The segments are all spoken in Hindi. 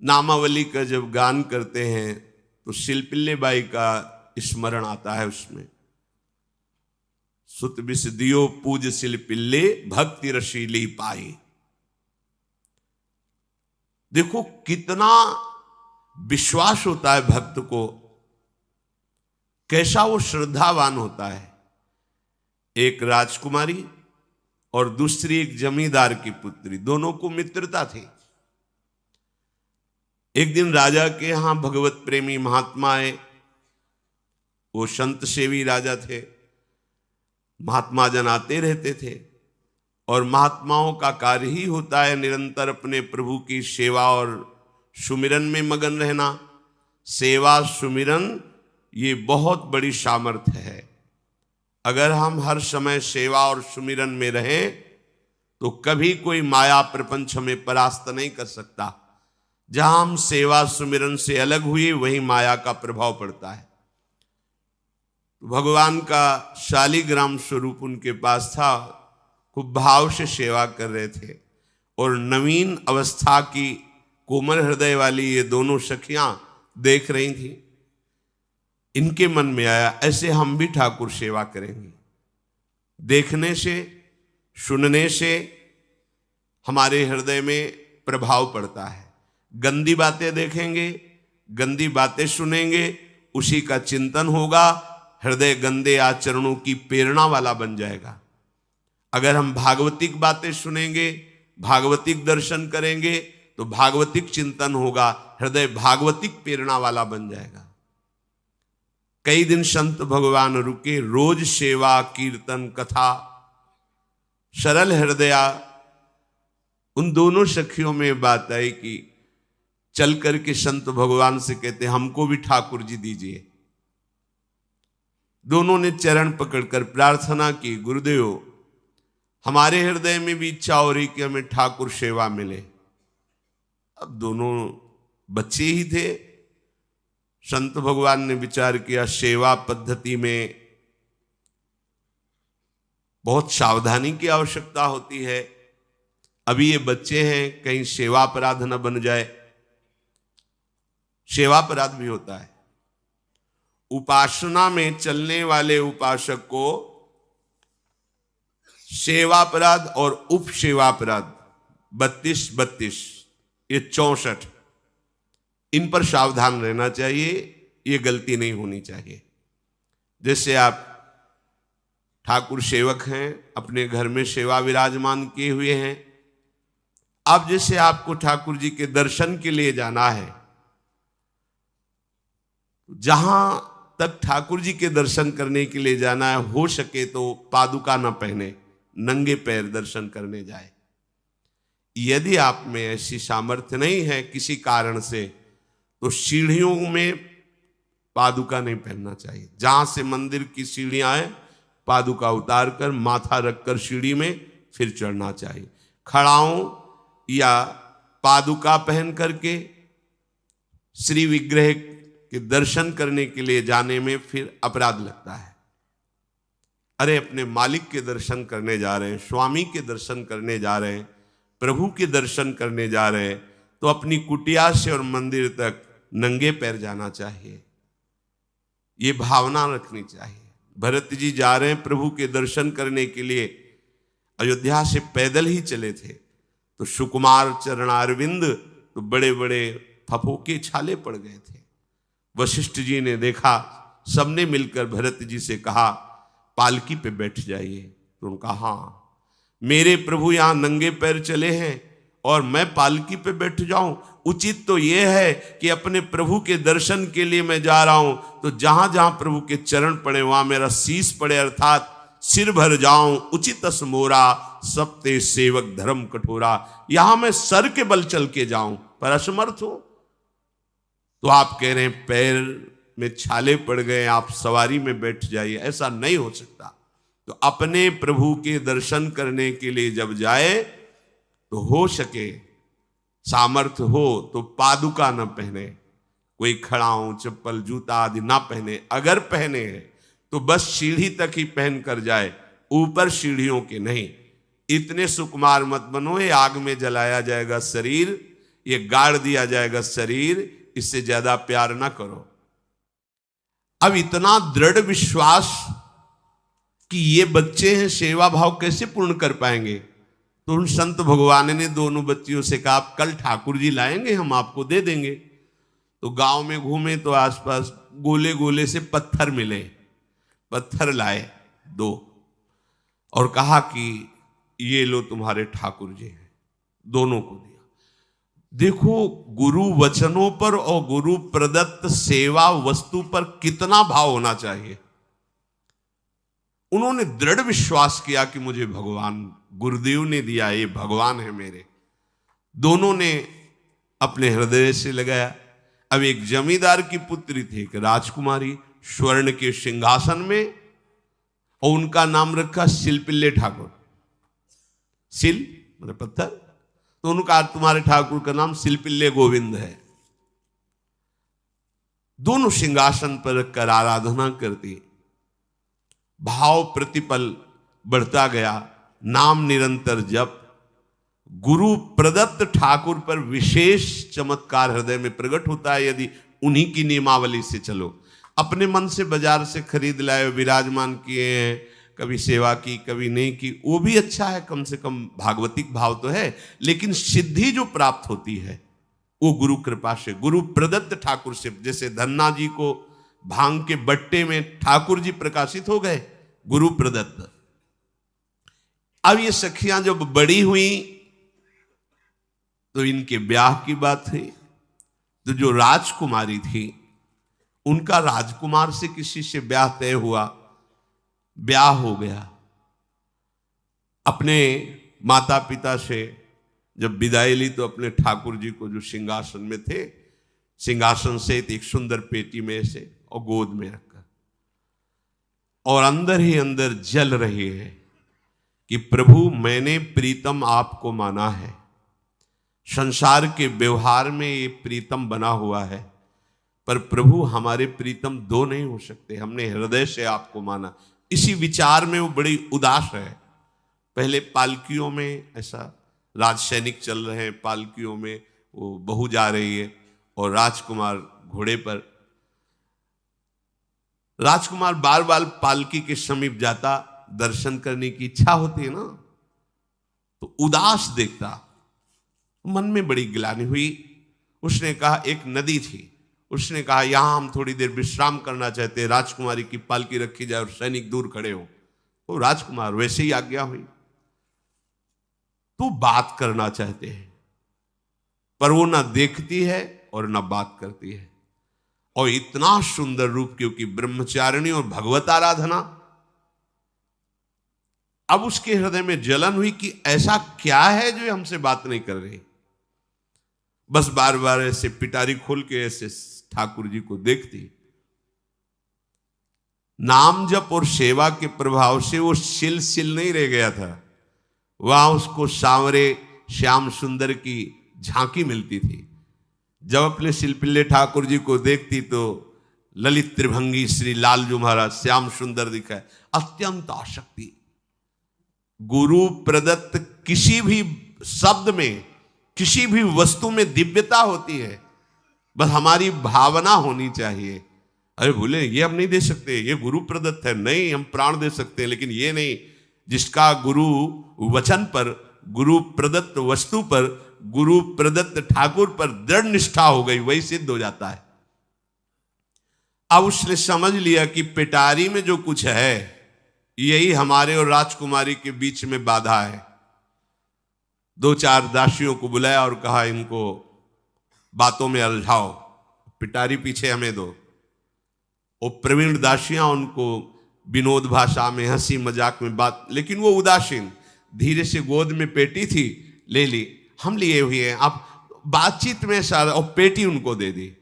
नामावली का जब गान करते हैं तो शिल्पिल्ले बाई का स्मरण आता है उसमें। सुत बिस दियो पूज शिल्पिल्ले भक्ति रशीली पाई। देखो कितना विश्वास होता है भक्त को, कैसा वो श्रद्धावान होता है। एक राजकुमारी और दूसरी एक जमींदार की पुत्री, दोनों को मित्रता थी। एक दिन राजा के यहां भगवत प्रेमी महात्मा आए। वो संत सेवी राजा थे, महात्मा जन आते रहते थे और महात्माओं का कार्य ही होता है निरंतर अपने प्रभु की सेवा और सुमिरन में मगन रहना। सेवा सुमिरन ये बहुत बड़ी सामर्थ्य है। अगर हम हर समय सेवा और सुमिरन में रहें तो कभी कोई माया प्रपंच हमें परास्त नहीं कर सकता। जहां हम सेवा सुमिरन से अलग हुए वहीं माया का प्रभाव पड़ता है। भगवान का शालिग्राम स्वरूप उनके पास था, खूब भाव से सेवा कर रहे थे और नवीन अवस्था की कोमल हृदय वाली ये दोनों सखियां देख रही थी। इनके मन में आया ऐसे हम भी ठाकुर सेवा करेंगे। देखने से सुनने से हमारे हृदय में प्रभाव पड़ता है। गंदी बातें देखेंगे, गंदी बातें सुनेंगे, उसी का चिंतन होगा, हृदय गंदे आचरणों की प्रेरणा वाला बन जाएगा। अगर हम भागवतिक बातें सुनेंगे, भागवतिक दर्शन करेंगे तो भागवतिक चिंतन होगा, हृदय भागवतिक प्रेरणा वाला बन जाएगा। कई दिन संत भगवान रुके, रोज सेवा कीर्तन कथा, सरल हृदया। उन दोनों सखियों में बात आई कि चल करके संत भगवान से कहते हमको भी ठाकुर जी दीजिए। दोनों ने चरण पकड़कर प्रार्थना की, गुरुदेव हमारे हृदय में भी इच्छा हो रही कि हमें ठाकुर सेवा मिले। अब दोनों बच्चे ही थे। संत भगवान ने विचार किया सेवा पद्धति में बहुत सावधानी की आवश्यकता होती है। अभी ये बच्चे हैं, कहीं सेवा अपराध न बन जाए। सेवा अपराध भी होता है। उपासना में चलने वाले उपासक को सेवापराध और उपसेवापराध 32 ये 64, इन पर सावधान रहना चाहिए। ये गलती नहीं होनी चाहिए। जैसे आप ठाकुर सेवक हैं, अपने घर में सेवा विराजमान किए हुए हैं। अब जैसे आपको ठाकुर जी के दर्शन के लिए जाना है, जहां तक ठाकुर जी के दर्शन करने के लिए जाना है, हो सके तो पादुका न पहने, नंगे पैर दर्शन करने जाए। यदि आप में ऐसी सामर्थ्य नहीं है किसी कारण से, तो सीढ़ियों में पादुका नहीं पहनना चाहिए। जहां से मंदिर की सीढ़ियां हैं, पादुका उतार कर माथा रखकर सीढ़ी में फिर चढ़ना चाहिए। खड़ाओं या पादुका पहन करके श्री विग्रह के दर्शन करने के लिए जाने में फिर अपराध लगता है। अरे अपने मालिक के दर्शन करने जा रहे हैं, स्वामी के दर्शन करने जा रहे हैं, प्रभु के दर्शन करने जा रहे हैं, तो अपनी कुटिया से और मंदिर तक नंगे पैर जाना चाहिए। ये भावना रखनी चाहिए। भरत जी जा रहे हैं प्रभु के दर्शन करने के लिए, अयोध्या से पैदल ही चले थे, तो सुकुमार चरणारविंद तो बड़े बड़े फफोके छाले पड़ गए थे। वशिष्ठ जी ने देखा, सबने मिलकर भरत जी से कहा पालकी पे बैठ जाइए। तो उन्होंने कहा हाँ, मेरे प्रभु यहां नंगे पैर चले हैं और मैं पालकी पे बैठ जाऊं? उचित तो यह है कि अपने प्रभु के दर्शन के लिए मैं जा रहा हूं, तो जहां जहां प्रभु के चरण पड़े वहां मेरा शीश पड़े, अर्थात सिर भर जाऊं। उचित मोरा सबते सेवक धर्म कठोरा। यहां मैं सर के बल चल के जाऊं पर असमर्थ हूं। तो आप कह रहे हैं पैर में छाले पड़ गए, आप सवारी में बैठ जाइए। ऐसा नहीं हो सकता। तो अपने प्रभु के दर्शन करने के लिए जब जाए तो हो सके, सामर्थ्य हो तो पादुका न पहने, कोई खड़ाऊं चप्पल जूता आदि ना पहने। अगर पहने हैं तो बस सीढ़ी तक ही पहन कर जाए, ऊपर सीढ़ियों के नहीं। इतने सुकुमार मत बनो, ये आग में जलाया जाएगा शरीर, ये गाड़ दिया जाएगा शरीर, इससे ज्यादा प्यार ना करो। अब इतना दृढ़ विश्वास कि ये बच्चे हैं, सेवा भाव कैसे पूर्ण कर पाएंगे? तो उन संत भगवान ने दोनों बच्चियों से कहा, आप कल ठाकुर जी लाएंगे, हम आपको दे देंगे। तो गांव में घूमे तो आसपास गोले गोले से पत्थर मिले, पत्थर लाए 2 और कहा कि ये लो तुम्हारे ठाकुर जी हैं। दोनों को दिया। देखो गुरु वचनों पर और गुरु प्रदत्त सेवा वस्तु पर कितना भाव होना चाहिए। उन्होंने दृढ़ विश्वास किया कि मुझे भगवान गुरुदेव ने दिया, ये भगवान है मेरे। दोनों ने अपने हृदय से लगाया। अब एक जमींदार की पुत्री थी, एक राजकुमारी, स्वर्ण के सिंहासन में, और उनका नाम रखा शिलपिल्ले ठाकुर। शिल मतलब पत्थर, तो उनका तुम्हारे ठाकुर का नाम शिलपिल्ले गोविंद है। दोनों सिंहासन पर रखकर आराधना करती। भाव प्रतिपल बढ़ता गया, नाम निरंतर जप। गुरु प्रदत्त ठाकुर पर विशेष चमत्कार हृदय में प्रकट होता है यदि उन्हीं की नियमावली से चलो। अपने मन से बाजार से खरीद लाए, विराजमान किए हैं, कभी सेवा की कभी नहीं की, वो भी अच्छा है, कम से कम भागवतिक भाव तो है। लेकिन सिद्धि जो प्राप्त होती है वो गुरु कृपा से, गुरु प्रदत्त ठाकुर से। जैसे धन्ना जी को भांग के बट्टे में ठाकुर जी प्रकाशित हो गए, गुरु प्रदत्त। अब ये सखियां जब बड़ी हुई तो इनके ब्याह की बात थी। तो जो राजकुमारी थी उनका राजकुमार से किसी से ब्याह तय हुआ, ब्याह हो गया। अपने माता पिता से जब विदाई ली तो अपने ठाकुर जी को जो सिंहासन में थे, सिंहासन से एक सुंदर पेटी में से और गोद में रखकर, और अंदर ही अंदर जल रही है कि प्रभु मैंने प्रीतम आपको माना है, संसार के व्यवहार में ये प्रीतम बना हुआ है, पर प्रभु हमारे प्रीतम 2 नहीं हो सकते, हमने हृदय से आपको माना। इसी विचार में वो बड़ी उदास है। पहले पालकियों में ऐसा राज सैनिक चल रहे हैं, पालकियों में वो बहू जा रही है और राजकुमार घोड़े पर। राजकुमार बार बार पालकी के समीप जाता, दर्शन करने की इच्छा होती है ना, तो उदास देखता, मन में बड़ी गिलानी हुई। उसने कहा, एक नदी थी, उसने कहा यहां हम थोड़ी देर विश्राम करना चाहते हैं, राजकुमारी की पालकी रखी जाए और सैनिक दूर खड़े हो। तो राजकुमार वैसे ही आज्ञा हुई। तो बात करना चाहते हैं पर वो ना देखती है और ना बात करती है। और इतना सुंदर रूप, क्योंकि ब्रह्मचारिणी और भगवत आराधना। अब उसके हृदय में जलन हुई कि ऐसा क्या है जो हमसे बात नहीं कर रही। बस बार बार ऐसे पिटारी खोल के ऐसे ठाकुर जी को देखती। नाम जप और सेवा के प्रभाव से वो सिल नहीं रह गया था, वहां उसको सांवरे श्याम सुंदर की झांकी मिलती थी। जब अपने शिलपिल्ले ठाकुर जी को देखती तो ललित त्रिभंगी श्री लाल जो महाराज श्याम सुंदर दिखाए, अत्यंत आसक्ति। गुरु प्रदत्त किसी भी शब्द में, किसी भी वस्तु में दिव्यता होती है, बस हमारी भावना होनी चाहिए। अरे बोले ये हम नहीं दे सकते, ये गुरु प्रदत्त है, नहीं हम प्राण दे सकते हैं, लेकिन ये नहीं। जिसका गुरु वचन पर, गुरु प्रदत्त वस्तु पर, गुरु प्रदत्त ठाकुर पर दृढ़ निष्ठा हो गई, वही सिद्ध हो जाता है। अब उसने समझ लिया कि पिटारी में जो कुछ है यही हमारे और राजकुमारी के बीच में बाधा है। 2-4 दासियों को बुलाया और कहा इनको बातों में उलझाओ, पिटारी पीछे हमें दो। और प्रवीण दासियां उनको विनोद भाषा में, हंसी मजाक में बात, लेकिन वो उदासीन। धीरे से गोद में पेटी थी, ले ली, हम लिए हुए हैं, आप बातचीत में सारा, और पेटी उनको दे दी।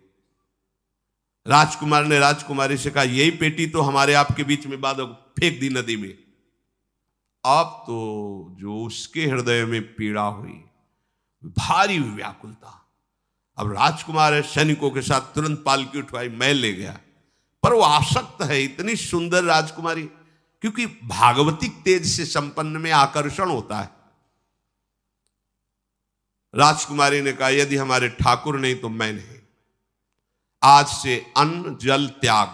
राजकुमार ने राजकुमारी से कहा यही पेटी तो हमारे आपके बीच में बात, फेंक दी नदी में। अब तो जो उसके हृदय में पीड़ा हुई, भारी व्याकुलता। अब राजकुमार है, सैनिकों के साथ तुरंत पालकी उठवाई, महल ले गया। पर वो आसक्त है, इतनी सुंदर राजकुमारी, क्योंकि भागवतिक तेज से संपन्न में आकर्षण होता है। राजकुमारी ने कहा, यदि हमारे ठाकुर नहीं तो मैं नहीं। आज से अन्न जल त्याग,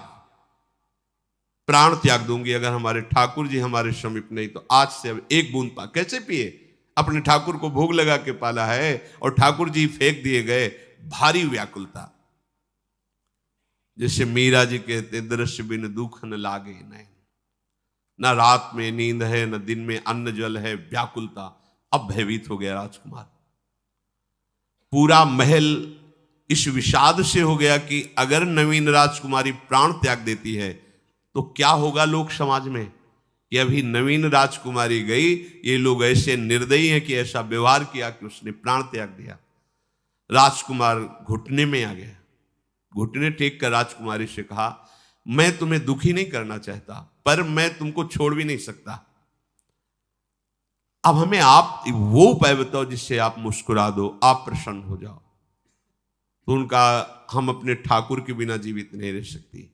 प्राण त्याग दूंगी अगर हमारे ठाकुर जी हमारे समीप नहीं तो। आज से अब एक बूंद पा कैसे पिए? अपने ठाकुर को भोग लगा के पाला है और ठाकुर जी फेंक दिए गए। भारी व्याकुलता, जैसे मीरा जी कहते, दृश्य बिन दुख न लागे नैन, न रात में नींद है न दिन में अन्न जल है, व्याकुलता। अब भयभीत हो गया राजकुमार। पूरा महल इस विषाद से हो गया कि अगर नवीन राजकुमारी प्राण त्याग देती है तो क्या होगा लोक समाज में, कि अभी नवीन राजकुमारी गई, ये लोग ऐसे निर्दयी हैं कि ऐसा व्यवहार किया कि उसने प्राण त्याग दिया। राजकुमार घुटने में आ गया। घुटने टेक कर राजकुमारी से कहा, मैं तुम्हें दुखी नहीं करना चाहता, पर मैं तुमको छोड़ भी नहीं सकता। अब हमें आप वो उपाय बताओ जिससे आप मुस्कुरा दो, आप प्रसन्न हो जाओ। तो उनका, हम अपने ठाकुर के बिना जीवित नहीं रह सकती।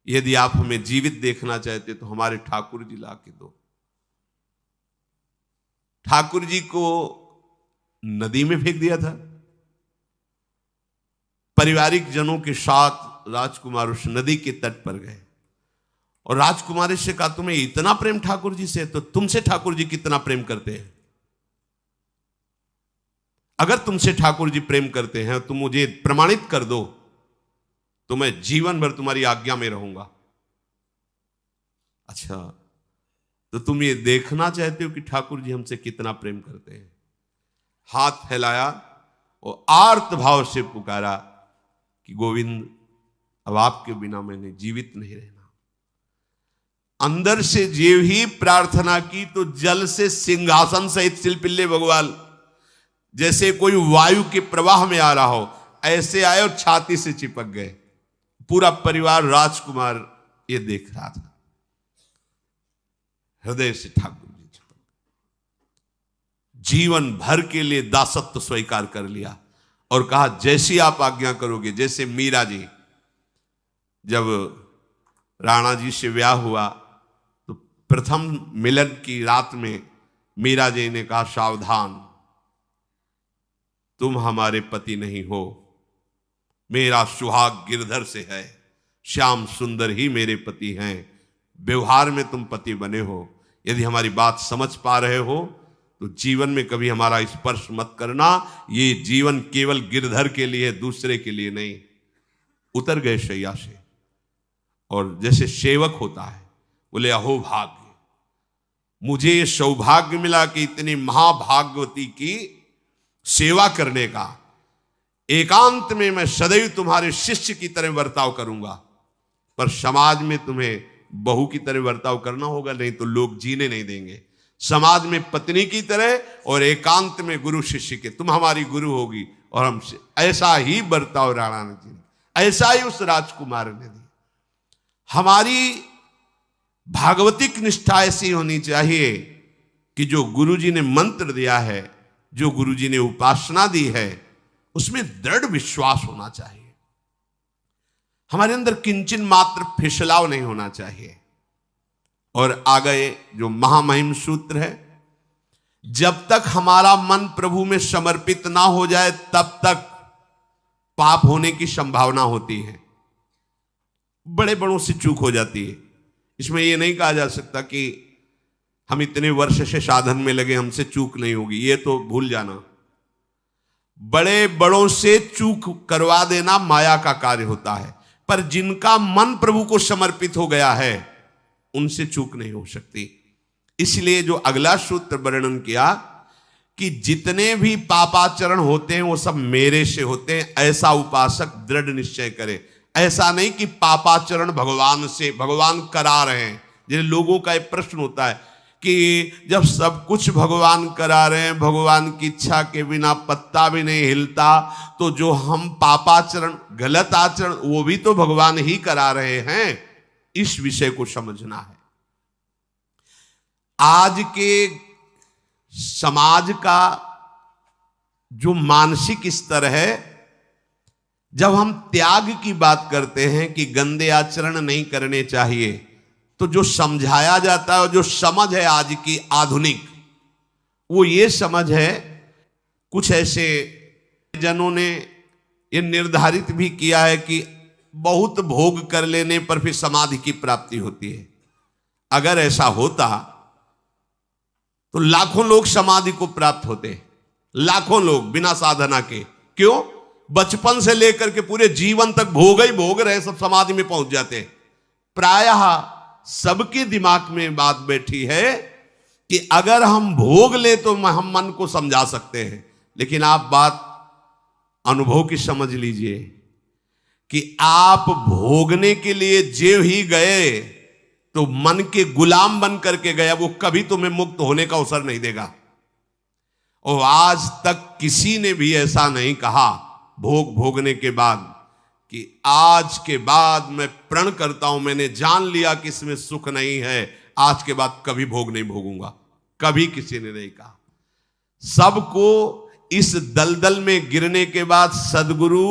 यदि आप हमें जीवित देखना चाहते तो हमारे ठाकुर जी ला के दो। ठाकुर जी को नदी में फेंक दिया था। पारिवारिक जनों के साथ राजकुमार उस नदी के तट पर गए और राजकुमारी से कहा, तुम्हें इतना प्रेम ठाकुर जी से, तो तुमसे ठाकुर जी कितना प्रेम करते हैं? अगर तुमसे ठाकुर जी प्रेम करते हैं तो मुझे प्रमाणित कर दो, तो मैं जीवन भर तुम्हारी आज्ञा में रहूंगा। अच्छा, तो तुम ये देखना चाहते हो कि ठाकुर जी हमसे कितना प्रेम करते हैं? हाथ फैलाया और आर्त भाव से पुकारा कि गोविंद, अब आपके बिना मैंने जीवित नहीं रहना। अंदर से जेव ही प्रार्थना की तो जल से सिंहासन सहित सिलपिल्ले भगवान जैसे कोई वायु के प्रवाह में आ रहा हो, ऐसे आए और छाती से चिपक गए। पूरा परिवार, राजकुमार ये देख रहा था। हृदय से ठाकुर जी चिपक, जीवन भर के लिए दासत्व स्वीकार कर लिया और कहा, जैसी आप आज्ञा करोगे। जैसे मीरा जी, जब राणा जी से ब्याह हुआ तो प्रथम मिलन की रात में मीरा जी ने कहा, सावधान, तुम हमारे पति नहीं हो, मेरा सुहाग गिरधर से है, श्याम सुंदर ही मेरे पति हैं। व्यवहार में तुम पति बने हो। यदि हमारी बात समझ पा रहे हो तो जीवन में कभी हमारा स्पर्श मत करना। ये जीवन केवल गिरधर के लिए, दूसरे के लिए नहीं। उतर गए शैया से और जैसे सेवक होता है, बोले, अहो भाग्य, मुझे ये सौभाग्य मिला कि इतनी महाभाग्यवती की सेवा करने का। एकांत में मैं सदैव तुम्हारे शिष्य की तरह बर्ताव करूंगा, पर समाज में तुम्हें बहू की तरह बर्ताव करना होगा, नहीं तो लोग जीने नहीं देंगे। समाज में पत्नी की तरह और एकांत में गुरु शिष्य के। तुम हमारी गुरु होगी और हमसे ऐसा ही बर्ताव राणा जी ने, ऐसा ही उस राजकुमार ने दी। हमारी भागवतिक निष्ठा ऐसी होनी चाहिए कि जो गुरु जी ने मंत्र दिया है, जो गुरु जी ने उपासना दी है, उसमें दृढ़ विश्वास होना चाहिए। हमारे अंदर किंचन मात्र फिसलाव नहीं होना चाहिए। और आ गए जो महामहिम सूत्र है, जब तक हमारा मन प्रभु में समर्पित ना हो जाए तब तक पाप होने की संभावना होती है। बड़े बड़ों से चूक हो जाती है। इसमें यह नहीं कहा जा सकता कि हम इतने वर्ष से साधन में लगे, हमसे चूक नहीं होगी, ये तो भूल जाना। बड़े बड़ों से चूक करवा देना माया का कार्य होता है, पर जिनका मन प्रभु को समर्पित हो गया है उनसे चूक नहीं हो सकती। इसलिए जो अगला सूत्र वर्णन किया कि जितने भी पापाचरण होते हैं वो सब मेरे से होते हैं, ऐसा उपासक दृढ़ निश्चय करे। ऐसा नहीं कि पापाचरण भगवान से, भगवान करा रहे हैं। जिन लोगों का एक प्रश्न होता है कि जब सब कुछ भगवान करा रहे हैं, भगवान की इच्छा के बिना पत्ता भी नहीं हिलता, तो जो हम पापाचरण, गलत आचरण, वो भी तो भगवान ही करा रहे हैं। इस विषय को समझना है। आज के समाज का जो मानसिक स्तर है, जब हम त्याग की बात करते हैं कि गंदे आचरण नहीं करने चाहिए, तो जो समझाया जाता है और जो समझ है आज की आधुनिक, वो ये समझ है कुछ ऐसे जनों ने ये निर्धारित भी किया है कि बहुत भोग कर लेने पर फिर समाधि की प्राप्ति होती है। अगर ऐसा होता तो लाखों लोग समाधि को प्राप्त होते, लाखों लोग बिना साधना के। क्यों? बचपन से लेकर के पूरे जीवन तक भोग ही भोग रहे, सब समाधि में पहुंच जाते। प्रायः सबके दिमाग में बात बैठी है कि अगर हम भोग ले तो हम मन को समझा सकते हैं, लेकिन आप बात अनुभव की समझ लीजिए कि आप भोगने के लिए जो ही गए तो मन के गुलाम बन करके गया, वो कभी तुम्हें मुक्त होने का अवसर नहीं देगा। और आज तक किसी ने भी ऐसा नहीं कहा भोग भोगने के बाद कि आज के बाद मैं प्रण करता हूं, मैंने जान लिया कि इसमें सुख नहीं है, आज के बाद कभी भोग नहीं भोगूंगा। कभी किसी ने नहीं कहा। सबको इस दलदल में गिरने के बाद सदगुरु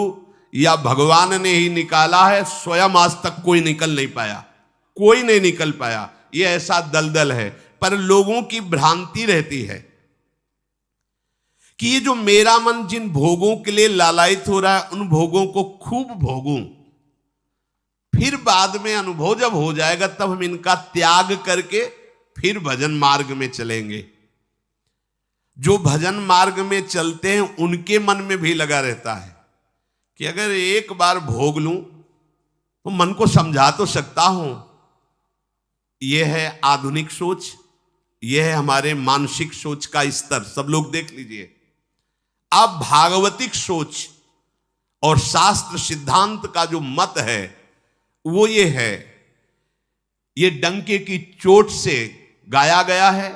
या भगवान ने ही निकाला है, स्वयं आज तक कोई निकल नहीं पाया, कोई नहीं निकल पाया। ये ऐसा दलदल है। पर लोगों की भ्रांति रहती है कि ये जो मेरा मन जिन भोगों के लिए लालायित हो रहा है, उन भोगों को खूब भोगूं, फिर बाद में अनुभव जब हो जाएगा तब हम इनका त्याग करके फिर भजन मार्ग में चलेंगे। जो भजन मार्ग में चलते हैं उनके मन में भी लगा रहता है कि अगर एक बार भोग लूं तो मन को समझा तो सकता हूं। यह है आधुनिक सोच, यह है हमारे मानसिक सोच का स्तर। सब लोग देख लीजिए। अब भागवतिक सोच और शास्त्र सिद्धांत का जो मत है वो ये है, ये डंके की चोट से गाया गया है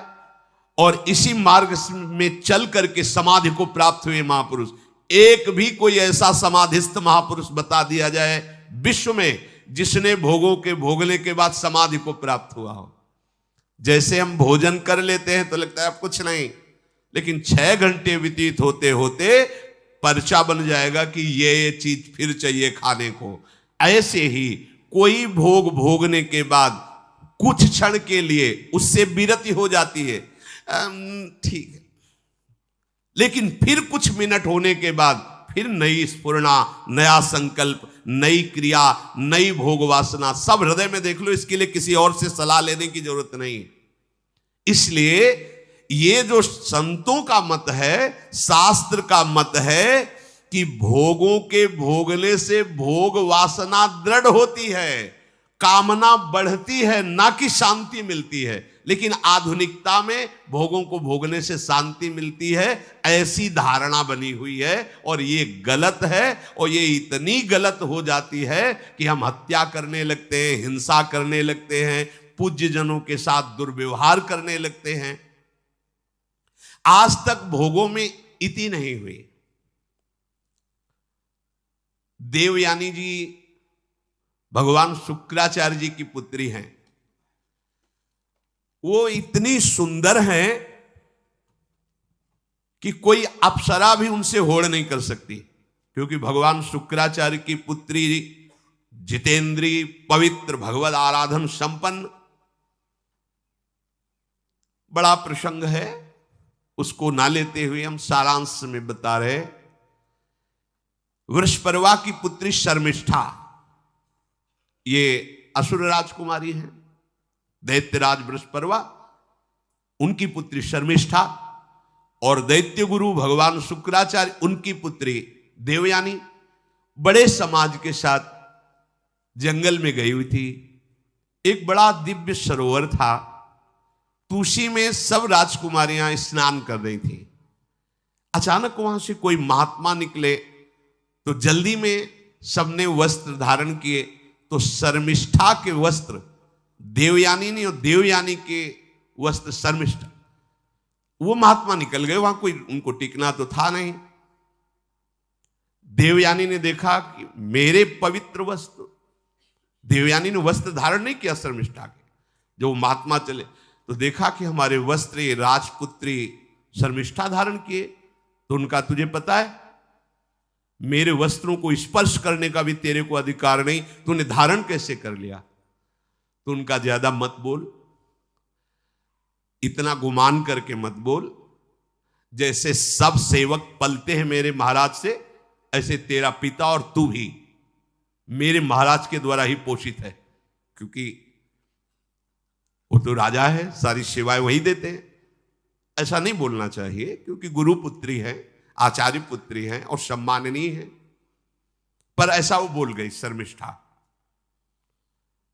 और इसी मार्ग में चल करके समाधि को प्राप्त हुए महापुरुष। एक भी कोई ऐसा समाधिस्थ महापुरुष बता दिया जाए विश्व में जिसने भोगों के भोगने के बाद समाधि को प्राप्त हुआ हो। जैसे हम भोजन कर लेते हैं तो लगता है अब कुछ नहीं, लेकिन 6 घंटे व्यतीत होते होते पर्चा बन जाएगा कि ये चीज फिर चाहिए खाने को। ऐसे ही कोई भोग भोगने के बाद कुछ क्षण के लिए उससे विरति हो जाती है, ठीक है, लेकिन फिर कुछ मिनट होने के बाद फिर नई स्फुरना, नया संकल्प, नई क्रिया, नई भोग वासना सब हृदय में देख लो। इसके लिए किसी और से सलाह लेने की जरूरत नहीं। इसलिए ये जो संतों का मत है, शास्त्र का मत है कि भोगों के भोगने से भोग वासना दृढ़ होती है, कामना बढ़ती है, ना कि शांति मिलती है। लेकिन आधुनिकता में भोगों को भोगने से शांति मिलती है, ऐसी धारणा बनी हुई है और ये गलत है। और ये इतनी गलत हो जाती है कि हम हत्या करने लगते हैं, हिंसा करने लगते हैं, पूज्य जनों के साथ दुर्व्यवहार करने लगते हैं। आज तक भोगों में इति नहीं हुई। देवयानी जी भगवान शुक्राचार्य जी की पुत्री हैं। वो इतनी सुंदर हैं कि कोई अप्सरा भी उनसे होड़ नहीं कर सकती, क्योंकि भगवान शुक्राचार्य की पुत्री जितेंद्री, पवित्र, भगवद आराधन संपन्न। बड़ा प्रसंग है, उसको ना लेते हुए हम सारांश में बता रहे। वृषपर्वा की पुत्री शर्मिष्ठा, ये असुर राजकुमारी हैं। दैत्यराज वृषपर्वा, उनकी पुत्री शर्मिष्ठा, और दैत्य गुरु भगवान शुक्राचार्य, उनकी पुत्री देवयानी बड़े समाज के साथ जंगल में गई हुई थी। एक बड़ा दिव्य सरोवर था, तुलसी में सब राजकुमारियां स्नान कर रही थी। अचानक वहां से कोई महात्मा निकले तो जल्दी में सबने वस्त्र धारण किए। तो शर्मिष्ठा के वस्त्र देवयानी ने और देवयानी के वस्त्र शर्मिष्ठा, वो महात्मा निकल गए। वहां कोई उनको टिकना तो था नहीं। देवयानी ने देखा कि मेरे पवित्र वस्त्र, देवयानी ने वस्त्र धारण नहीं किया शर्मिष्ठा के। जो महात्मा चले तो देखा कि हमारे वस्त्र ये राजपुत्री शर्मिष्ठा धारण किए। तो उनका, तुझे पता है मेरे वस्त्रों को स्पर्श करने का भी तेरे को अधिकार नहीं, तूने धारण कैसे कर लिया? तो उनका, ज्यादा मत बोल, इतना गुमान करके मत बोल। जैसे सब सेवक पलते हैं मेरे महाराज से, ऐसे तेरा पिता और तू भी मेरे महाराज के द्वारा ही पोषित है, क्योंकि वो तो राजा है, सारी सेवाएं वही देते हैं। ऐसा नहीं बोलना चाहिए, क्योंकि गुरु पुत्री है, आचार्य पुत्री है और सम्माननीय है, पर ऐसा वो बोल गई शर्मिष्ठा।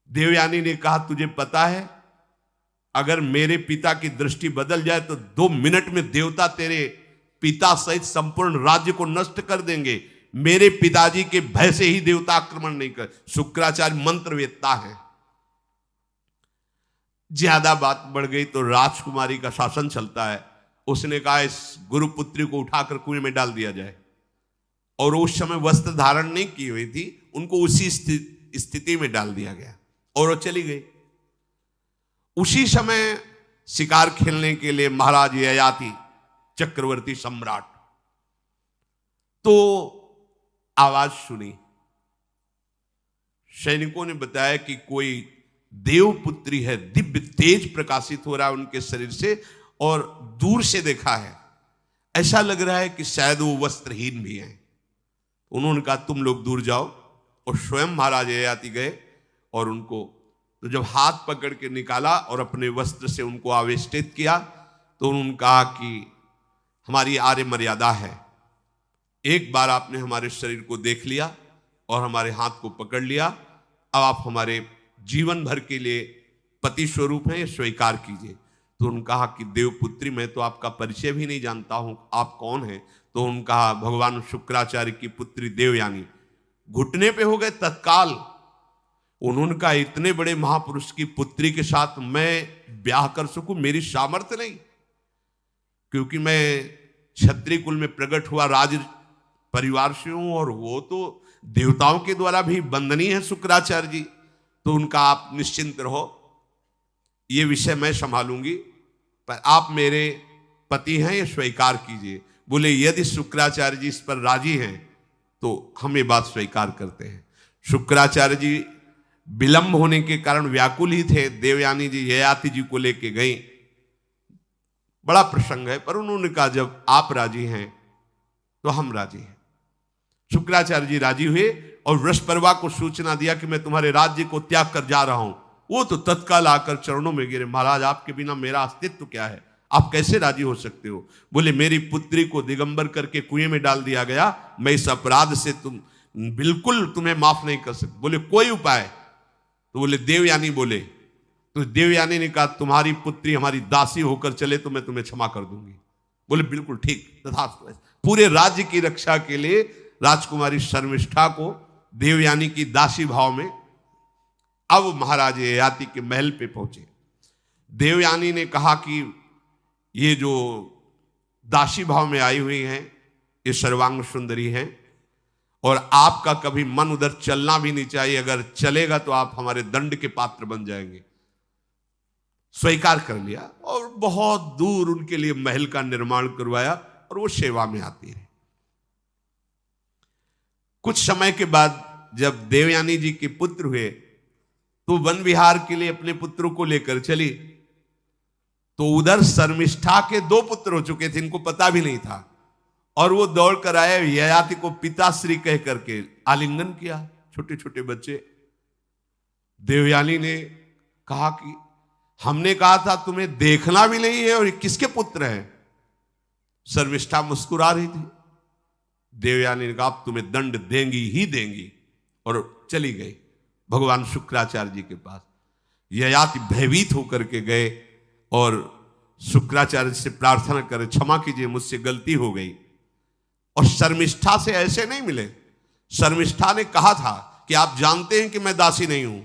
देवयानी ने कहा तुझे पता है अगर मेरे पिता की दृष्टि बदल जाए तो 2 मिनट में देवता तेरे पिता सहित संपूर्ण राज्य को नष्ट कर देंगे। मेरे पिताजी के भय से ही देवता आक्रमण नहीं कर। शुक्राचार्य मंत्रवेत्ता है। ज्यादा बात बढ़ गई तो राजकुमारी का शासन चलता है। उसने कहा इस गुरुपुत्री को उठाकर कुएं में डाल दिया जाए, और उस समय वस्त्र धारण नहीं की हुई थी, उनको उसी स्थिति में डाल दिया गया और वो चली गई। उसी समय शिकार खेलने के लिए महाराज ययाति चक्रवर्ती सम्राट तो आवाज सुनी। सैनिकों ने बताया कि कोई देवपुत्री है, दिव्य तेज प्रकाशित हो रहा है उनके शरीर से, और दूर से देखा है ऐसा लग रहा है कि शायद वो वस्त्रहीन भी हैं। उन्होंने कहा तुम लोग दूर जाओ, और स्वयं महाराज ययाति गए और उनको तो जब हाथ पकड़ के निकाला और अपने वस्त्र से उनको आवेष्टित किया तो उन्होंने कहा कि हमारी आर्य मर्यादा है, एक बार आपने हमारे शरीर को देख लिया और हमारे हाथ को पकड़ लिया, अब आप हमारे जीवन भर के लिए पति स्वरूप हैं, स्वीकार कीजिए। तो उन्होंने कहा कि देवपुत्री मैं तो आपका परिचय भी नहीं जानता हूं, आप कौन हैं? तो उन्होंने कहा भगवान शुक्राचार्य की पुत्री देवयानी। घुटने पे हो गए तत्काल। उन्होंने कहा इतने बड़े महापुरुष की पुत्री के साथ मैं ब्याह कर सकूं, मेरी सामर्थ्य नहीं, क्योंकि मैं क्षत्रिय कुल में प्रकट हुआ राज परिवार से हूं, और वो तो देवताओं के द्वारा भी वंदनीय है शुक्राचार्य जी। तो उनका आप निश्चिंत रहो, ये विषय मैं संभालूंगी, पर आप मेरे पति हैं, ये स्वीकार कीजिए। बोले यदि शुक्राचार्य जी इस पर राजी हैं तो हम ये बात स्वीकार करते हैं। शुक्राचार्य जी विलंब होने के कारण व्याकुल ही थे। देवयानी जी ययाति जी को लेके गई। बड़ा प्रसंग है, पर उन्होंने कहा जब आप राजी हैं तो हम राजी हैं। शुक्राचार्य जी राजी हुए और वृषपर्वा को सूचना दिया कि मैं तुम्हारे राज्य को त्याग कर जा रहा हूं। वो तो तत्काल आकर चरणों में गिरे, महाराज आपके बिना मेरा अस्तित्व क्या है, आप कैसे राजी हो सकते हो? बोले मेरी पुत्री को दिगंबर करके कुएं में डाल दिया गया, मैं इस अपराध से बिल्कुल तुम्हें माफ नहीं कर सकते। बोले कोई उपाय? तो बोले देवयानी बोले। तो देवयानी ने कहा तुम्हारी पुत्री हमारी दासी होकर चले तो मैं तुम्हें क्षमा कर दूंगी। बोले बिल्कुल ठीक, तथास्तु। पूरे राज्य की रक्षा के लिए राजकुमारी शर्मिष्ठा को देवयानी की दासी भाव में अब महाराज ययाति के महल पे पहुंचे। देवयानी ने कहा कि ये जो दासी भाव में आई हुई हैं ये सर्वांग सुंदरी हैं, और आपका कभी मन उधर चलना भी नहीं चाहिए, अगर चलेगा तो आप हमारे दंड के पात्र बन जाएंगे। स्वीकार कर लिया और बहुत दूर उनके लिए महल का निर्माण करवाया और वो सेवा में आती रही। कुछ समय के बाद जब देवयानी जी के पुत्र हुए तो वन विहार के लिए अपने पुत्रों को लेकर चली, तो उधर शर्मिष्ठा के 2 पुत्र हो चुके थे, इनको पता भी नहीं था, और वो दौड़ कर आए, ययाति को पिताश्री कह करके आलिंगन किया। छोटे छोटे बच्चे। देवयानी ने कहा कि हमने कहा था तुम्हें देखना भी नहीं है, और ये किसके पुत्र हैं? शर्मिष्ठा मुस्कुरा रही थी। देवयानी ने कहा अब तुम्हें दंड देंगी ही देंगी, और चली गई भगवान शुक्राचार्य जी के पास। ययाति भयभीत होकर के गए और शुक्राचार्य से प्रार्थना करे क्षमा कीजिए मुझसे गलती हो गई। और शर्मिष्ठा से ऐसे नहीं मिले। शर्मिष्ठा ने कहा था कि आप जानते हैं कि मैं दासी नहीं हूं,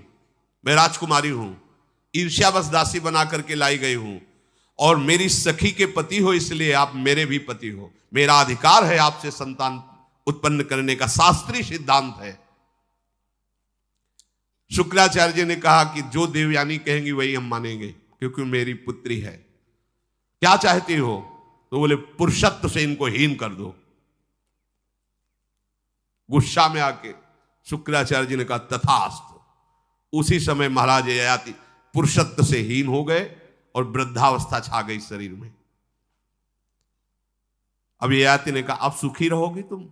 मैं राजकुमारी हूं, ईर्ष्यावश दासी बना करके लाई गई हूं, और मेरी सखी के पति हो इसलिए आप मेरे भी पति हो, मेरा अधिकार है आपसे संतान उत्पन्न करने का, शास्त्रीय सिद्धांत है। शुक्राचार्य जी ने कहा कि जो देवयानी कहेंगी वही हम मानेंगे, क्योंकि मेरी पुत्री है। क्या चाहती हो? तो बोले पुरुषत्व से इनको हीन कर दो। गुस्सा में आके शुक्राचार्य जी ने कहा तथास्तु। उसी समय महाराज ययाति पुरुषत्व से हीन हो गए और वृद्धावस्था छा गई शरीर में। अब ययाति ने कहा, अब सुखी रहोगे तुम?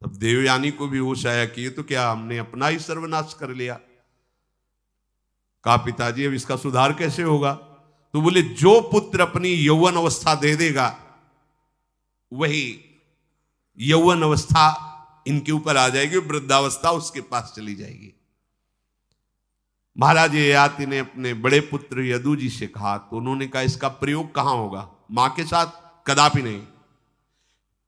तब देवयानी को भी होश आया कि ये तो क्या हमने अपना ही सर्वनाश कर लिया। कहा, पिताजी अब इसका सुधार कैसे होगा? तो बोले, जो पुत्र अपनी यौवन अवस्था दे देगा वही यौवन अवस्था इनके ऊपर आ जाएगी, वृद्धावस्था उसके पास चली जाएगी। महाराज ययाति ने अपने बड़े पुत्र यदु जी से कहा, तो उन्होंने कहा, इसका प्रयोग कहां होगा? मां के साथ? कदापि नहीं।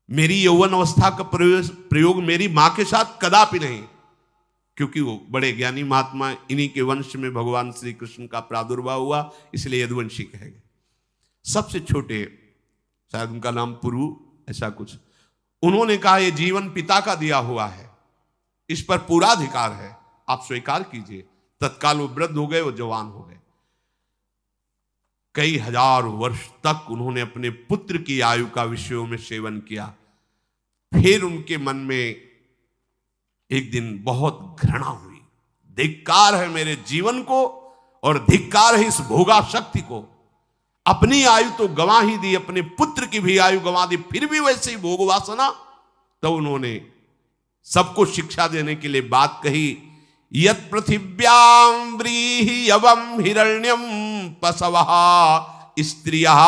मेरी यौवन अवस्था का प्रयोग मेरी मां के साथ कदापि नहीं, क्योंकि वो बड़े ज्ञानी महात्मा, इन्हीं के वंश में भगवान श्री कृष्ण का प्रादुर्भाव हुआ, इसलिए यदुवंशी कहे गए। सबसे छोटे, शायद उनका नाम पुरु, ऐसा कुछ, उन्होंने कहा, यह जीवन पिता का दिया हुआ है, इस पर पूरा अधिकार है, आप स्वीकार कीजिए। तत्काल वो वृद्ध हो गए, वो जवान हो गए। कई हजार वर्ष तक उन्होंने अपने पुत्र की आयु का विषयों में सेवन किया। फिर उनके मन में एक दिन बहुत घृणा हुई, धिक्कार है मेरे जीवन को और धिक्कार है इस भोगा शक्ति को। अपनी आयु तो गंवा ही दी, अपने पुत्र की भी आयु गंवा दी, फिर भी वैसे ही भोग वासना। तो उन्होंने सबको शिक्षा देने के लिए बात कही, यत् पृथिव्यां व्रीहि यवम हिरण्यम पशवः स्त्रियः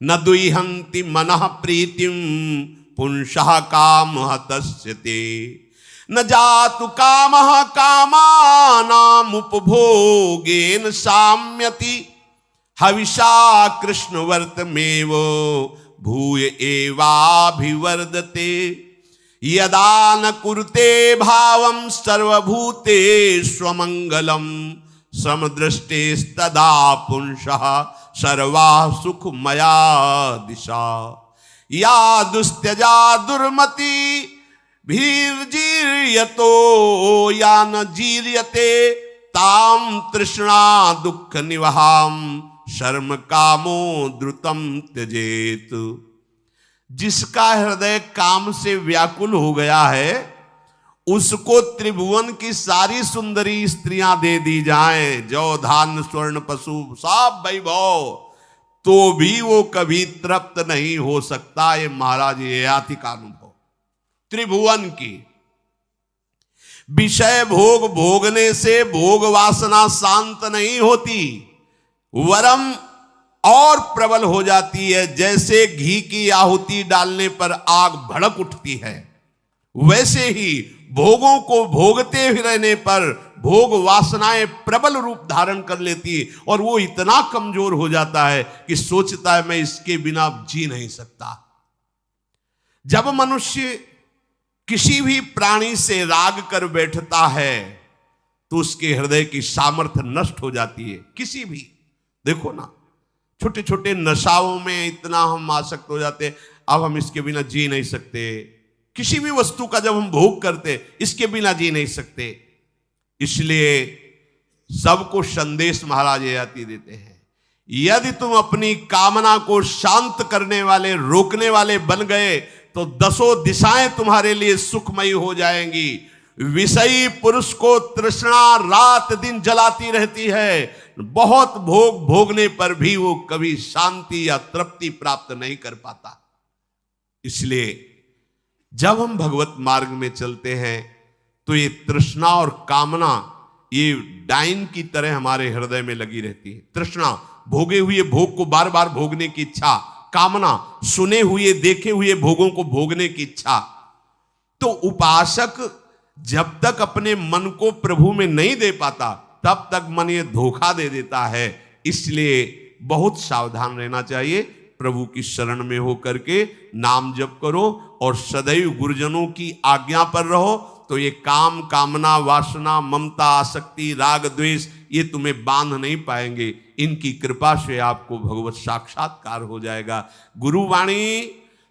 न दुह्यन्ति मनः प्रीतिम पुंसः कामः तस्यते न जातु कामः कामानाम् उपभोगेन साम्यति हविषा कृष्णवर्तमेव भूय एवाभिवर्धते यदा न कुरुते भावं सर्वभूतेष्वमङ्गलं समदृष्टेस्तदा पुंसः सर्वा सुखमया दिशा या दुस्त्यजा दुर्मति भीर्जीर्यतो या न जीर्यते ताम तृष्णा दुःख निवहाम शर्म कामो द्रुतम त्यजेत। जिसका हृदय काम से व्याकुल हो गया है, उसको त्रिभुवन की सारी सुंदरी स्त्रियां दे दी जाएं, जौ धान स्वर्ण पशु सब वैभव, तो भी वो कभी तृप्त नहीं हो सकता। ये महाराज ययाति का अनुभव। त्रिभुवन की विषय भोग भोगने से भोग वासना शांत नहीं होती, वरम और प्रबल हो जाती है। जैसे घी की आहुति डालने पर आग भड़क उठती है, वैसे ही भोगों को भोगते ही रहने पर भोग वासनाएं प्रबल रूप धारण कर लेती है और वो इतना कमजोर हो जाता है कि सोचता है मैं इसके बिना जी नहीं सकता। जब मनुष्य किसी भी प्राणी से राग कर बैठता है तो उसके हृदय की सामर्थ्य नष्ट हो जाती है। किसी भी, देखो ना, छोटे छोटे नशाओं में इतना हम आसक्त हो जाते हैं, अब हम इसके बिना जी नहीं सकते। किसी भी वस्तु का जब हम भोग करते, इसके बिना जी नहीं सकते। इसलिए सबको संदेश महाराज ययाति देते हैं, यदि तुम अपनी कामना को शांत करने वाले, रोकने वाले बन गए तो दसों दिशाएं तुम्हारे लिए सुखमयी हो जाएंगी। विषयी पुरुष को तृष्णा रात दिन जलाती रहती है, बहुत भोग भोगने पर भी वो कभी शांति या तृप्ति प्राप्त नहीं कर पाता। इसलिए जब हम भगवत मार्ग में चलते हैं तो ये तृष्णा और कामना ये डाइन की तरह हमारे हृदय में लगी रहती है। तृष्णा, भोगे हुए भोग को बार बार भोगने की इच्छा, कामना, सुने हुए देखे हुए भोगों को भोगने की इच्छा। तो उपासक जब तक अपने मन को प्रभु में नहीं दे पाता, तब तक मन ये धोखा दे देता है। इसलिए बहुत सावधान रहना चाहिए। प्रभु की शरण में हो करके नाम जप करो और सदैव गुरुजनों की आज्ञा पर रहो, तो ये काम, कामना, वासना, ममता, आसक्ति, राग, द्वेष ये तुम्हें बांध नहीं पाएंगे। इनकी कृपा से आपको भगवत साक्षात्कार हो जाएगा। गुरु वाणी,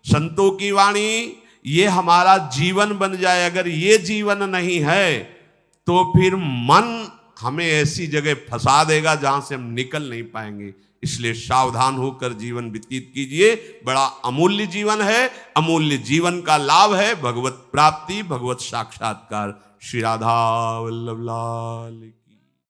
संतों की वाणी, ये हमारा जीवन बन जाए। अगर ये जीवन नहीं है तो फिर मन हमें ऐसी जगह फंसा देगा जहां से हम निकल नहीं पाएंगे। इसलिए सावधान होकर जीवन व्यतीत कीजिए। बड़ा अमूल्य जीवन है। अमूल्य जीवन का लाभ है भगवत प्राप्ति, भगवत साक्षात्कार। श्री राधा वल्लभ लाल।